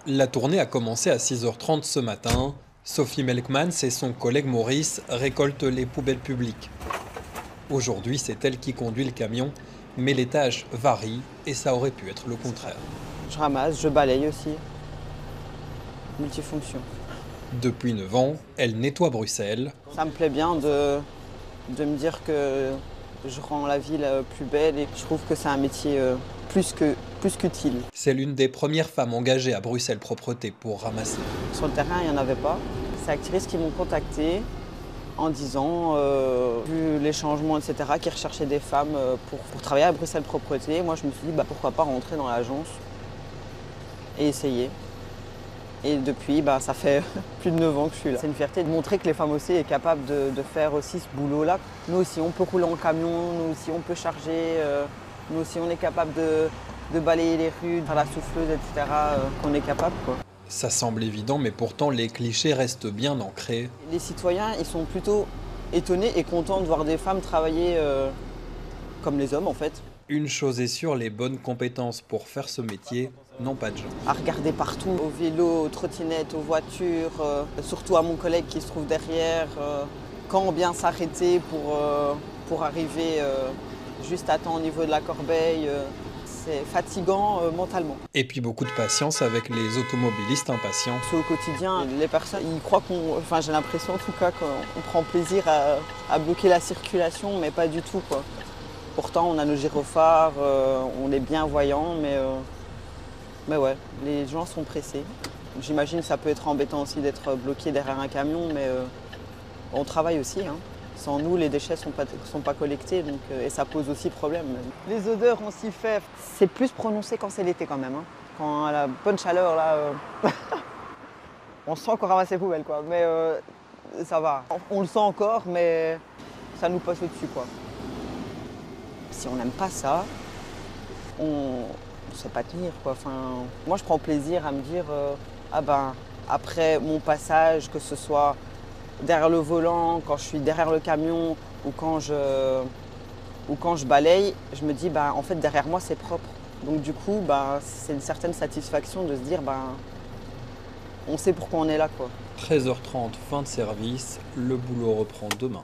La tournée a commencé à 6h30 ce matin. Sophie Melkmans et son collègue Maurice récoltent les poubelles publiques. Aujourd'hui, c'est elle qui conduit le camion, mais les tâches varient et ça aurait pu être le contraire. Je ramasse, je balaye aussi. Multifonction. Depuis 9 ans, elle nettoie Bruxelles. Ça me plaît bien de me dire que je rends la ville plus belle et je trouve que c'est un métier plus qu'utile. C'est l'une des premières femmes engagées à Bruxelles Propreté pour ramasser. Sur le terrain, il n'y en avait pas. C'est Actiris qui m'ont contacté en disant, vu les changements, etc., qu'ils recherchaient des femmes pour travailler à Bruxelles Propreté. Moi, je me suis dit, pourquoi pas rentrer dans l'agence et essayer. Et depuis, ça fait plus de 9 ans que je suis là. C'est une fierté de montrer que les femmes aussi sont capables de faire aussi ce boulot-là. Nous aussi, on peut rouler en camion, nous aussi, on peut charger, nous aussi, on est capable de balayer les rues, faire la souffleuse, etc., qu'on est capable, quoi. Ça semble évident, mais pourtant les clichés restent bien ancrés. Les citoyens, ils sont plutôt étonnés et contents de voir des femmes travailler comme les hommes, en fait. Une chose est sûre, les bonnes compétences pour faire ce métier n'ont pas de genre. À regarder partout, au vélo, aux trottinettes, aux voitures, surtout à mon collègue qui se trouve derrière, quand bien s'arrêter pour arriver juste à temps au niveau de la corbeille. C'est fatigant mentalement. Et puis beaucoup de patience avec les automobilistes impatients. C'est au quotidien, les personnes, ils croient j'ai l'impression en tout cas qu'on prend plaisir à bloquer la circulation, mais pas du tout, quoi. Pourtant, on a nos gyrophares, on est bien voyants, mais ouais, les gens sont pressés. J'imagine que ça peut être embêtant aussi d'être bloqué derrière un camion, mais on travaille aussi, hein. Sans nous, les déchets ne sont pas collectés, donc, et ça pose aussi problème. Les odeurs, on s'y fait. C'est plus prononcé quand c'est l'été quand même, hein. Quand à la bonne chaleur, là, on sent qu'on ramasse les poubelles, quoi. Mais ça va. On le sent encore, mais ça nous passe au-dessus, quoi. Si on n'aime pas ça, on ne sait pas tenir, quoi. Enfin, moi, je prends plaisir à me dire, après mon passage, que ce soit derrière le volant, quand je suis derrière le camion ou quand je balaye, je me dis, en fait, derrière moi, c'est propre. Donc du coup, c'est une certaine satisfaction de se dire, on sait pourquoi on est là, quoi. 13h30, fin de service, le boulot reprend demain.